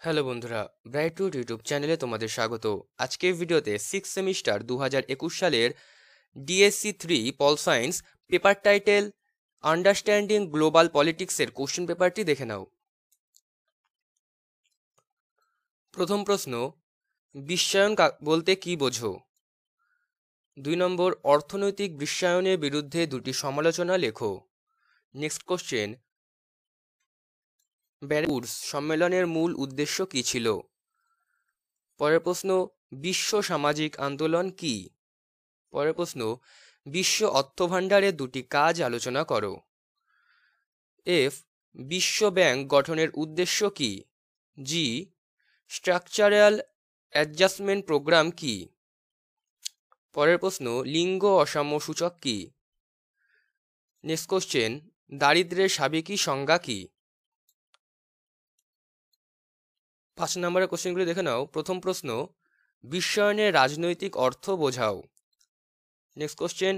Hello বন্ধুরা, bright root YouTube চ্যানেলে তোমাদের স্বাগত। আজকের ভিডিওতে 6 সেমিস্টার 2021 সালের DSC 3 pol science paper title understanding global পলিটিক্সের কোশ্চেন পেপারটি দেখে নাও। প্রথম প্রশ্ন, বিশ্বায়ন বলতে কি বোঝো? 2 নম্বর, অর্থনৈতিক বিশ্বায়নের বিরুদ্ধে দুটি সমালোচনা লেখো। নেক্সট কোশ্চেন, ব্যারেন্স সম্মেলনের মূল উদ্দেশ্য কী ছিল? পরের প্রশ্ন, বিশ্ব সামাজিক আন্দোলন কি? পরের প্রশ্ন, বিশ্ব অর্থভাণ্ডারের দুটি কাজ আলোচনা করো। এফ, বিশ্ব ব্যাংক গঠনের উদ্দেশ্য কি? জি, স্ট্রাকচারাল অ্যাডজাস্টমেন্ট প্রোগ্রাম কি? পরের প্রশ্ন, লিঙ্গ অসাম্য সূচক কি? নেক্সট কোশ্চেন, দারিদ্র্যের সাবেকি সংজ্ঞা কি? 5 নম্বরের কোশ্চেনগুলি দেখে নাও। প্রথম প্রশ্ন, বিশ্বায়নের রাজনৈতিক অর্থ বোঝাও। নেক্সট কোশ্চেন,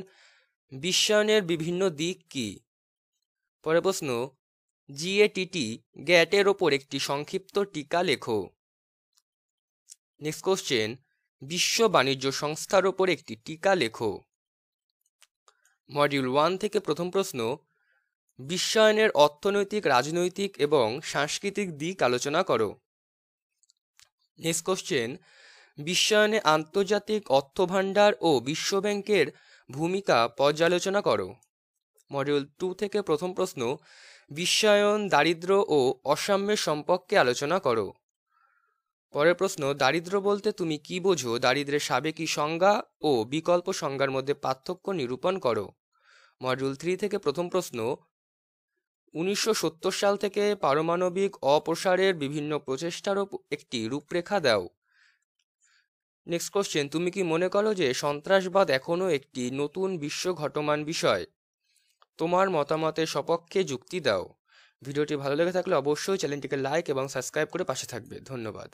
বিশ্বায়নের বিভিন্ন দিক কি? পরের প্রশ্ন, GATT গ্যাটের ওপর একটি সংক্ষিপ্ত টিকা লেখো। নেক্সট কোশ্চেন, বিশ্ব বাণিজ্য সংস্থার ওপর একটি টিকা লেখো। মডিউল 1 থেকে প্রথম প্রশ্ন, বিশ্বায়নের অর্থনৈতিক, রাজনৈতিক এবং সাংস্কৃতিক দিক আলোচনা করো। নেক্সট কোশ্চেন, বিশ্বায়নে আন্তর্জাতিক অর্থভাণ্ডার ও বিশ্বব্যাংকের ভূমিকা পর্যালোচনা করো। মডিউল 2 থেকে প্রথম প্রশ্ন, বিশ্বায়ন, দারিদ্র্য ও অসাম্যের সম্পর্কে আলোচনা করো। পরের প্রশ্ন, দারিদ্র্য বলতে তুমি কি বোঝো? দারিদ্র্যের সাবেকি সংজ্ঞা ও বিকল্প সংজ্ঞার মধ্যে পার্থক্য নিরূপণ করো। মডিউল 3 থেকে প্রথম প্রশ্ন, 1970 সাল থেকে পারমাণবিক অপসারের বিভিন্ন প্রচেষ্টার একটি রূপরেখা দাও। নেক্সট কোশ্চেন, তুমি কি মনে করো যে সন্ত্রাসবাদ এখনও একটি নতুন বিশ্ব ঘটমান বিষয়? তোমার মতামতের সপক্ষে যুক্তি দাও। ভিডিওটি ভালো লেগে থাকলে অবশ্যই চ্যানেলটিকে লাইক এবং সাবস্ক্রাইব করে পাশে থাকবে। ধন্যবাদ।